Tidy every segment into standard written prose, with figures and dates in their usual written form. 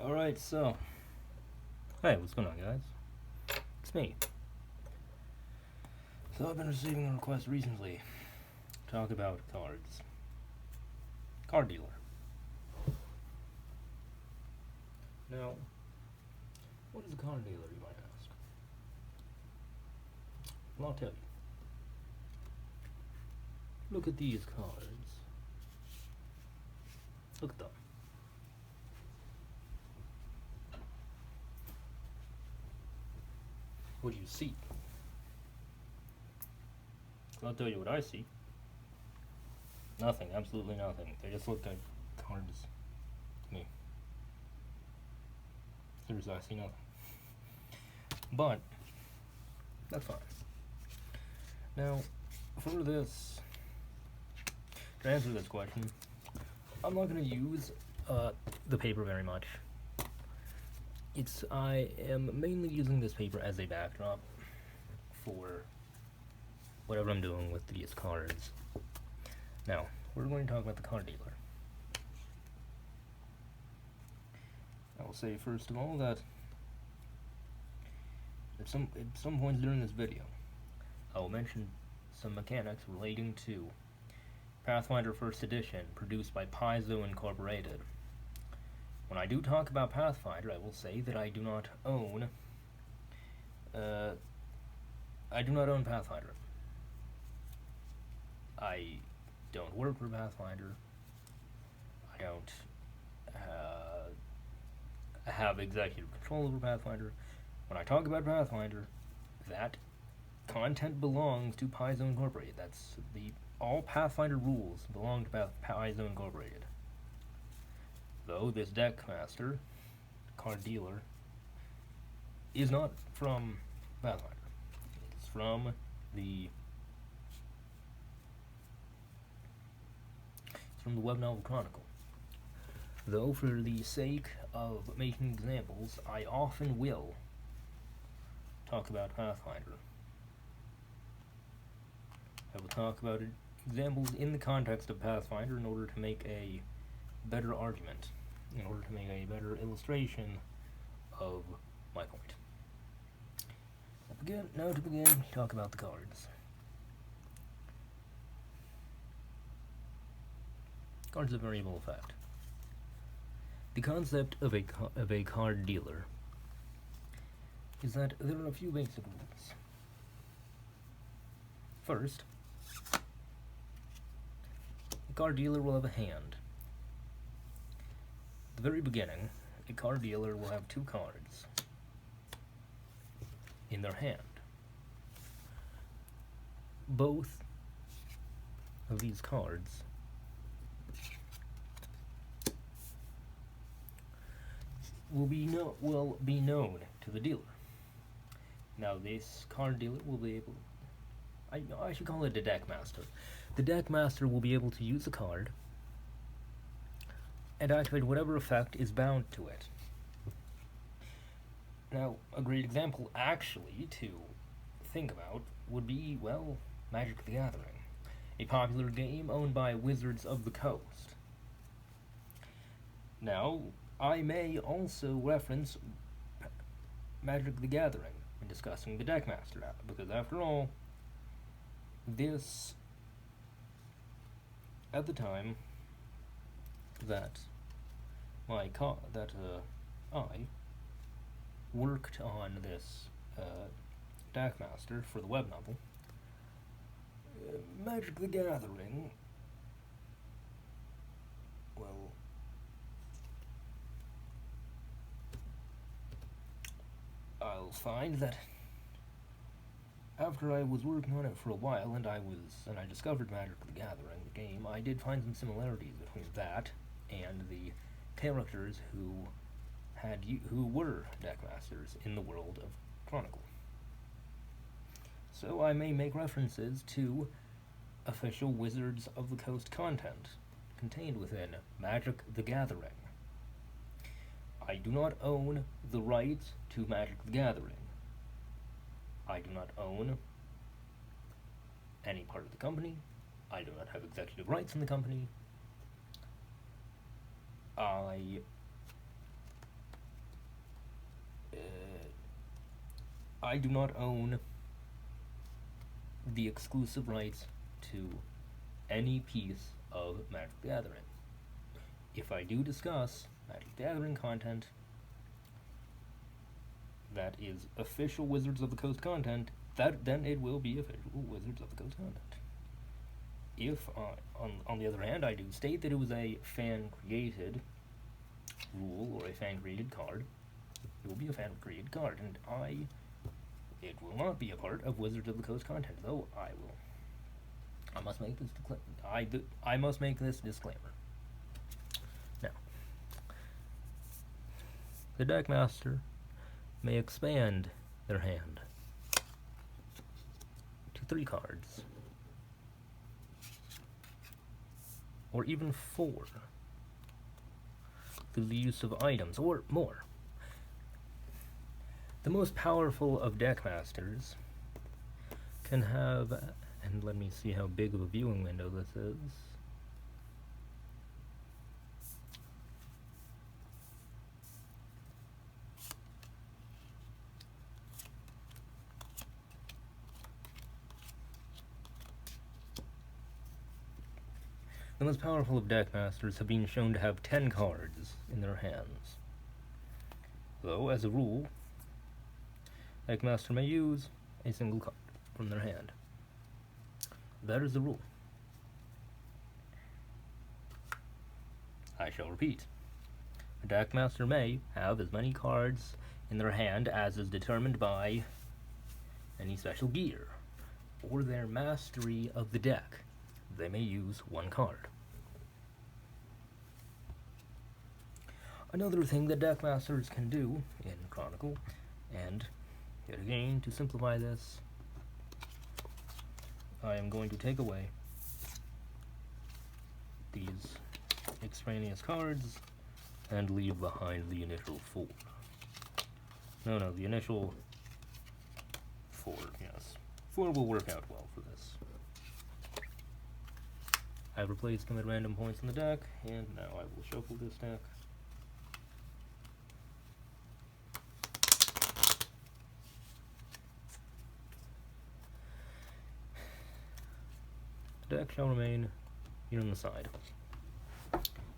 Alright, so. Hey, what's going on, guys? It's me. So, I've been receiving a request recently to talk about cards. Card dealer. Now, what is a card dealer, you might ask? Well, I'll tell you. Look at these cards. Look at them. What do you see? I'll tell you what I see. Nothing, absolutely nothing. They just look like cards to me. Seriously, I see nothing. But, that's fine. Now, for this, to answer this question, I'm not going to use the paper very much. I am mainly using this paper as a backdrop for whatever I'm doing with these cards. Now, we're going to talk about the card dealer. I will say first of all that at some point during this video, I will mention some mechanics relating to Pathfinder First Edition produced by Paizo Incorporated. When I do talk about Pathfinder, I will say that I do not own Pathfinder. I don't work for Pathfinder. I don't have executive control over Pathfinder. When I talk about Pathfinder, that content belongs to Paizo Incorporated. All Pathfinder rules belong to Paizo Incorporated. Though this Deckmaster, card dealer, is not from Pathfinder. It's from the web novel Chronicle. Though for the sake of making examples, I often will talk about Pathfinder. I will talk about examples in the context of Pathfinder in order to make a better argument, in order to make a better illustration of my point. To begin, talk about the cards. Cards of variable effect. The concept of a card dealer is that there are a few basic rules. First, the card dealer will have a hand. At the very beginning, a card dealer will have two cards in their hand. Both of these cards will be known to the dealer. Now, this card dealer will be able, I should call it a Deckmaster. The Deckmaster will be able to use a card and activate whatever effect is bound to it. Now, a great example, actually, to think about would be, well, Magic the Gathering, a popular game owned by Wizards of the Coast. Now, I may also reference Magic the Gathering in discussing the Deckmaster, because after all, this, at the time that I worked on this Deckmaster for the web novel, Magic the Gathering, well, I'll find that after I was working on it for a while and I discovered Magic the Gathering, the game, I did find some similarities between that and the characters who were Deckmasters in the world of Chronicle. So I may make references to official Wizards of the Coast content contained within Magic the Gathering. I do not own the rights to Magic the Gathering. I do not own any part of the company. I do not have executive rights in the company. I I do not own the exclusive rights to any piece of Magic the Gathering. If I do discuss Magic the Gathering content that is official Wizards of the Coast content, then it will be official Wizards of the Coast content. If, on the other hand, I do state that it was a fan-created rule or a fan-created card, it will be a fan-created card, and it will not be a part of Wizards of the Coast content, though I must make this I must make this disclaimer. Now, the Deckmaster may expand their hand to 3 cards, or even 4, through the use of items, or more. The most powerful of Deckmasters can have, and let me see how big of a viewing window this is. The most powerful of Deckmasters have been shown to have 10 cards in their hands. Though, as a rule, Deckmaster may use a single card from their hand. That is the rule. I shall repeat. A Deckmaster may have as many cards in their hand as is determined by any special gear, or their mastery of the deck. They may use 1 card. Another thing that Deckmasters can do in Chronicle, and yet again, to simplify this, I am going to take away these extraneous cards and leave behind the initial 4. No, the initial 4, yes. 4 will work out well for this. I've replaced them at random points in the deck, and now I will shuffle this deck. The deck shall remain here on the side.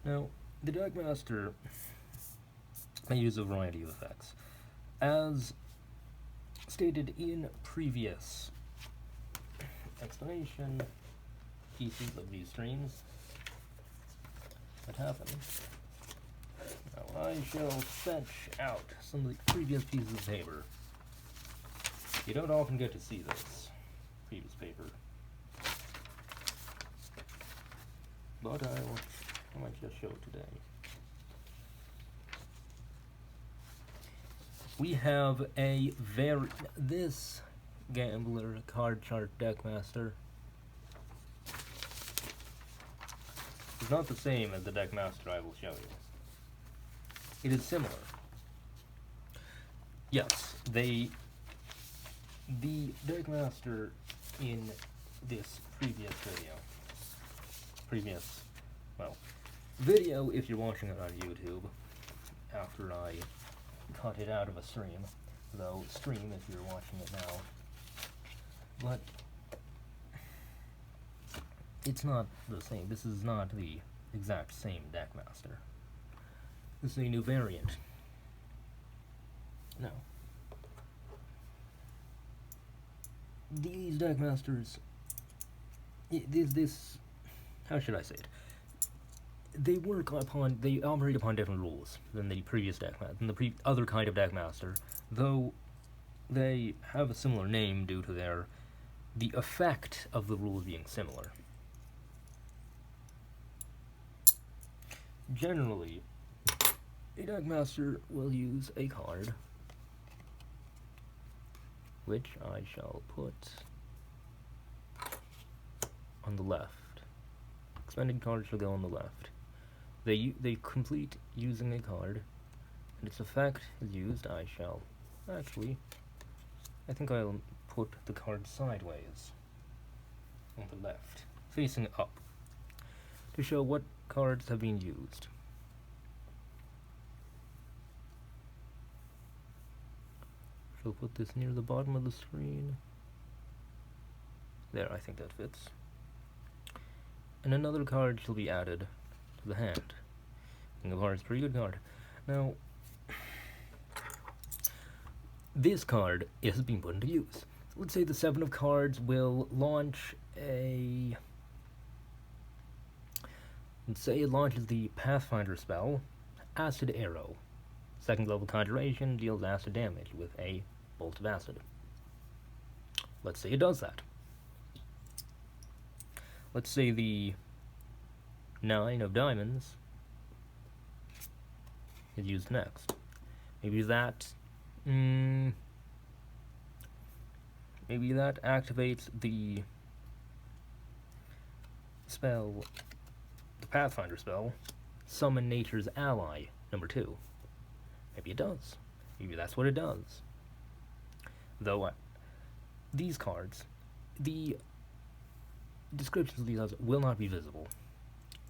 Now, the Deckmaster may use a variety of effects. As stated in previous explanation pieces of these streams that happen, now I shall fetch out some of the previous pieces of paper. You don't often get to see this previous paper, but I might just show it today. We have this Gambler card chart Deckmaster is not the same as the Deckmaster I will show you. It is similar. Yes, the Deckmaster in this video if you're watching it on YouTube after I cut it out of a stream, though stream if you're watching it now. But it's not the same. This is not the exact same Deckmaster. This is a new variant. No. These Deckmasters, how should I say it? They operate upon different rules than the previous Deckmaster, than the other kind of Deckmaster, though they have a similar name due to the effect of the rules being similar. Generally, a Deckmaster will use a card, which I shall put on the left. Expended cards shall go on the left. They complete using a card, and its effect is used. I think I'll put the card sideways on the left, facing up, to show what cards have been used. shall put this near the bottom of the screen. There, I think that fits. And another card shall be added to the hand. King of Hearts, pretty good card. Now, this card is being put into use. Let's say the 7 of cards will launch a... Let's say it launches the Pathfinder spell, Acid Arrow. 2nd level conjuration, deals acid damage with a bolt of acid. Let's say it does that. Let's say the 9 of diamonds is used next. Maybe that... maybe that activates the spell, the Pathfinder spell, Summon Nature's Ally, number 2. Maybe it does. Maybe that's what it does. Though, these cards, the descriptions of these cards will not be visible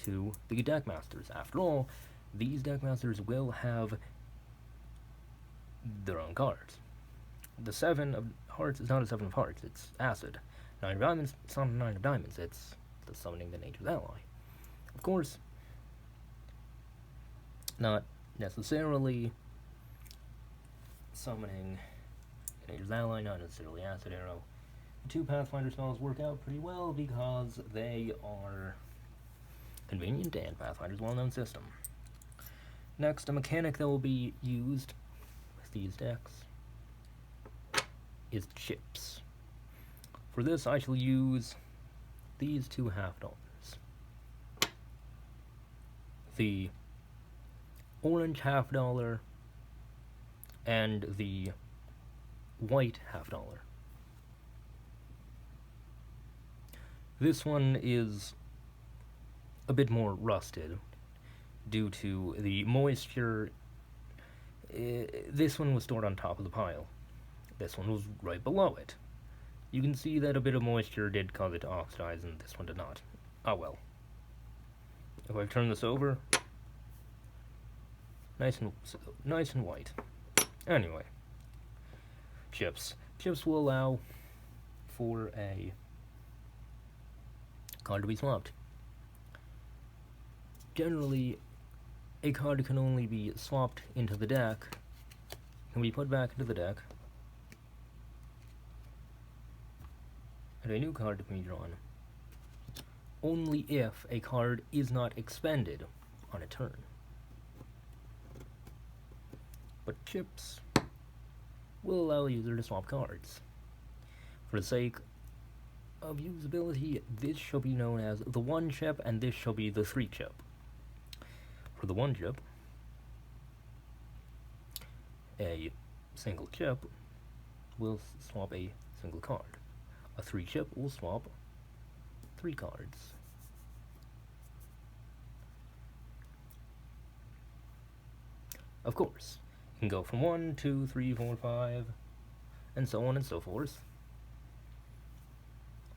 to the Deckmasters. After all, these Deckmasters will have their own cards. The 7 of hearts is not a 7 of hearts, it's acid. 9 of diamonds, it's not a 9 of diamonds, it's the summoning the nature's ally. Of course, not necessarily summoning the nature's ally, not necessarily acid arrow. The 2 Pathfinder spells work out pretty well because they are convenient and Pathfinder's well-known system. Next, a mechanic that will be used with these decks is chips. For this, I shall use these 2 $half. The orange $half and the white $half. This one is a bit more rusted due to the moisture. This one was stored on top of the pile. This one was right below it. You can see that a bit of moisture did cause it to oxidize, and this one did not. Ah well. If I turn this over, nice and white. Anyway, chips. Chips will allow for a card to be swapped. Generally, a card can only be swapped into the deck, can be put back into the deck, and a new card can be drawn only if a card is not expended on a turn. But chips will allow the user to swap cards. For the sake of usability, this shall be known as the 1 chip, and this shall be the 3 chip. For the 1 chip, a single chip will swap a single card. A 3 chip will swap 3 cards. Of course, you can go from 1, 2, 3, 4, 5, and so on and so forth,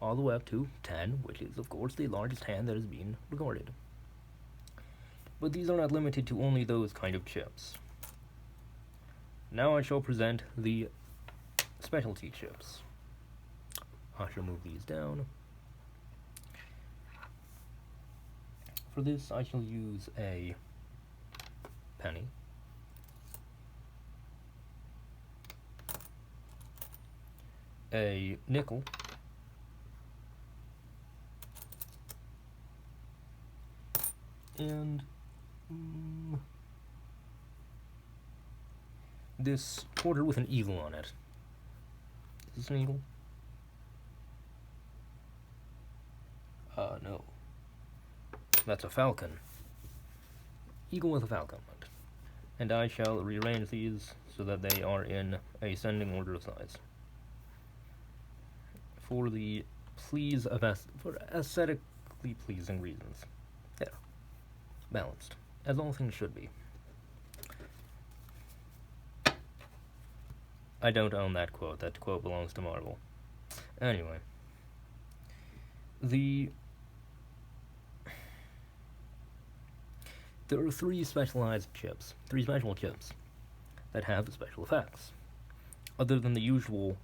all the way up to 10, which is of course the largest hand that has been recorded. But these are not limited to only those kind of chips. Now I shall present the specialty chips. I shall move these down. For this, I shall use a penny, a nickel, and this quarter with an eagle on it. Is this an eagle? No. That's a falcon. Eagle with a falcon. And I shall rearrange these so that they are in ascending order of size. For the for aesthetically pleasing reasons. There. Balanced. As all things should be. I don't own that quote. That quote belongs to Marvel. Anyway. There are 3 specialized chips, 3 special chips, that have special effects. other than the usual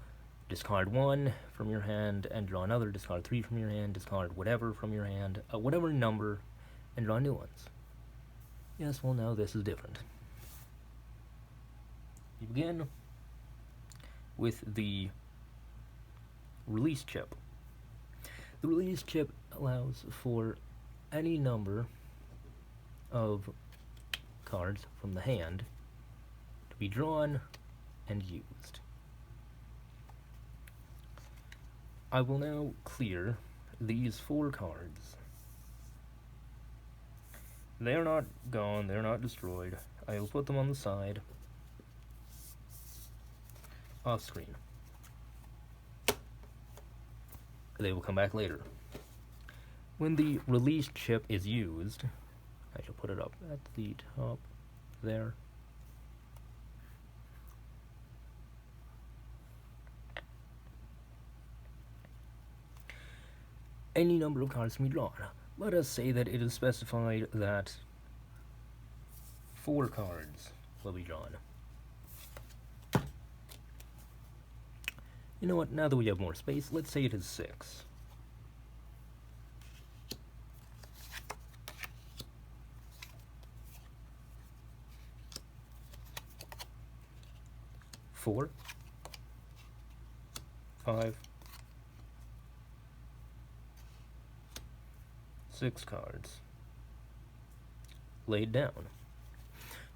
discard 1 from your hand and draw another, discard 3 from your hand, discard whatever from your hand, whatever number, and draw new ones. Yes, well, now this is different. You begin with the release chip. The release chip allows for any number of cards from the hand to be drawn and used. I will now clear these 4 cards. They are not gone, they are not destroyed. I will put them on the side, off screen. They will come back later. When the release chip is used, I shall put it up at the top there. Any number of cards can be drawn. Let us say that it is specified that 4 cards will be drawn. You know what, now that we have more space, let's say it is 6. Four, 5, 6 cards laid down.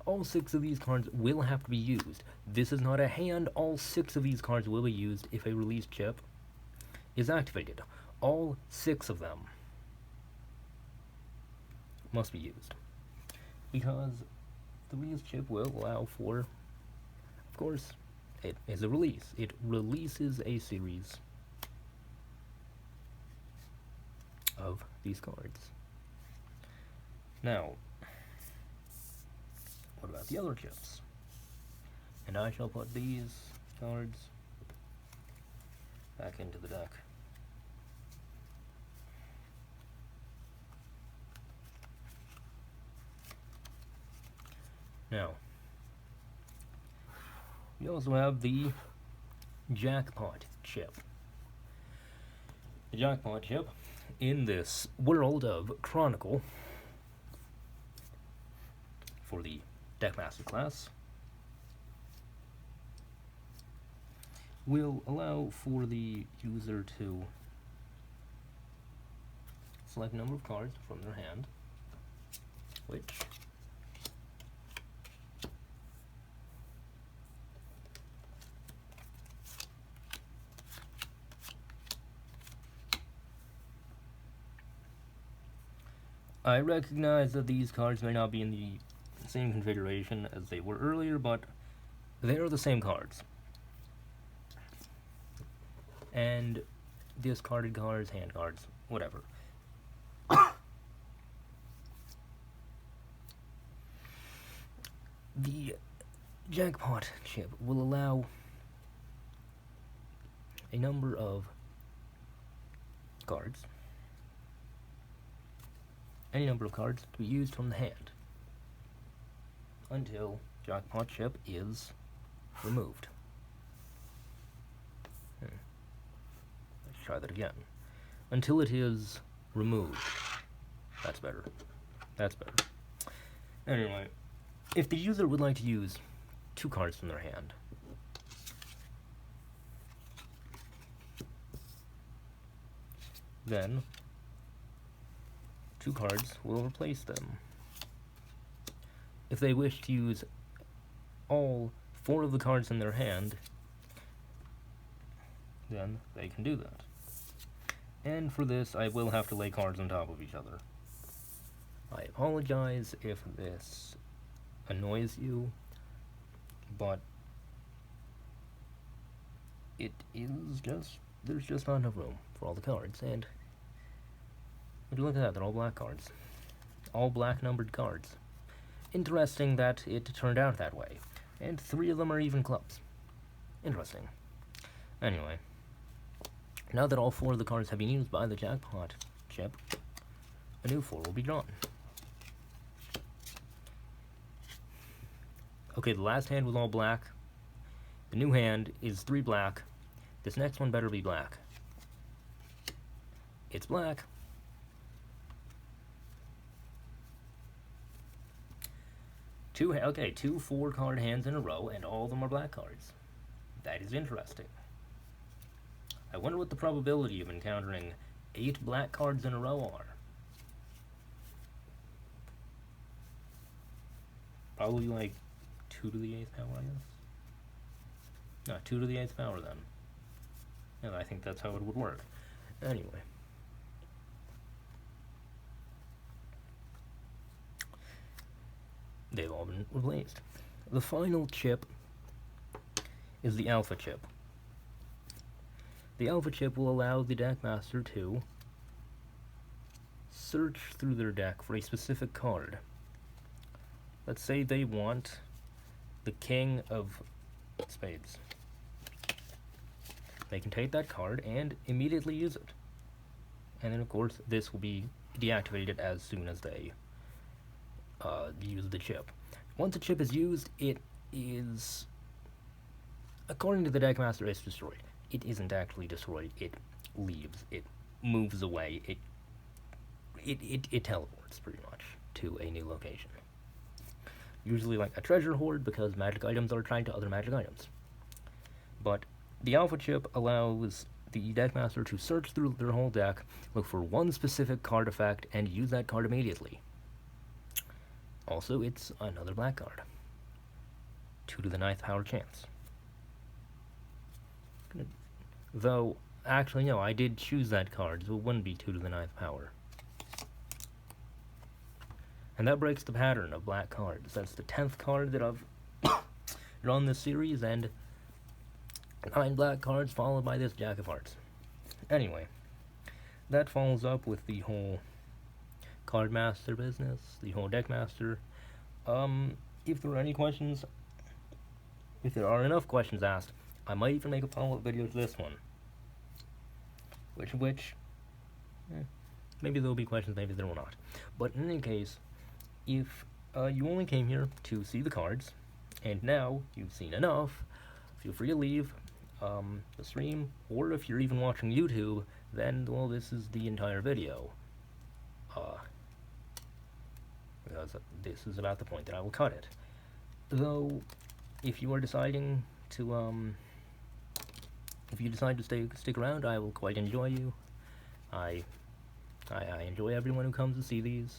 All 6 of these cards will have to be used. This is not a hand. All 6 of these cards will be used if a release chip is activated. All 6 of them must be used, because the release chip will allow for, of course, it is a release. It releases a series of these cards. Now, what about the other chips? And I shall put these cards back into the deck. Now, we also have the Jackpot Chip. The Jackpot Chip, in this world of Chronicle, for the Deckmaster class, will allow for the user to select a number of cards from their hand, which I recognize that these cards may not be in the same configuration as they were earlier, but they are the same cards. And discarded cards, hand cards, whatever. The Jackpot Chip will allow a number of cards, any number of cards, to be used from the hand until Jackpot Chip is removed. Let's try that again. Until it is removed. That's better. That's better. Anyway, if the user would like to use 2 cards from their hand, then 2 cards will replace them. If they wish to use all 4 of the cards in their hand, then they can do that. And for this, I will have to lay cards on top of each other. I apologize if this annoys you, but it is just, there's just not enough room for all the cards, and would you look at that, they're all black cards. All black numbered cards. Interesting that it turned out that way. And 3 of them are even clubs. Interesting. Anyway, now that all 4 of the cards have been used by the Jackpot Chip, a new 4 will be drawn. Okay, the last hand was all black. The new hand is 3 black. This next one better be black. It's black. Two 4-card hands in a row, and all of them are black cards. That is interesting. I wonder what the probability of encountering 8 black cards in a row are. Probably like 2 to the 8th power, I guess. No, 2 to the 8th power then. And I think that's how it would work. Anyway. They've all been replaced. The final chip is the Alpha Chip. The Alpha Chip will allow the Deckmaster to search through their deck for a specific card. Let's say they want the King of Spades. They can take that card and immediately use it. And then, of course, this will be deactivated as soon as they use the chip. Once the chip is used, it is, according to the Deckmaster, it's destroyed. It isn't actually destroyed. It leaves. It moves away. It teleports pretty much to a new location. Usually like a treasure hoard, because magic items are tied to other magic items. But the Alpha Chip allows the Deckmaster to search through their whole deck, look for one specific card effect, and use that card immediately. Also, it's another black card. 2 to the 9th power chance. Though, actually, no, I did choose that card, so it wouldn't be 2 to the 9th power. And that breaks the pattern of black cards. That's the 10th card that I've drawn this series, and 9 black cards followed by this Jack of Hearts. Anyway, that follows up with the whole Card Master business, the whole Deckmaster. If there are any questions, if there are enough questions asked, I might even make a follow-up video to this one. Maybe there will be questions, maybe there will not. But in any case, if you only came here to see the cards, and now you've seen enough, feel free to leave the stream, or if you're even watching YouTube, then, well, this is the entire video. Because this is about the point that I will cut it. Though, if you are deciding to, if you decide to stick around, I will quite enjoy you. I enjoy everyone who comes to see these,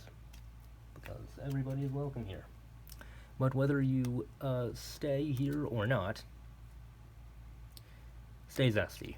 because everybody is welcome here. But whether you stay here or not, stay zesty.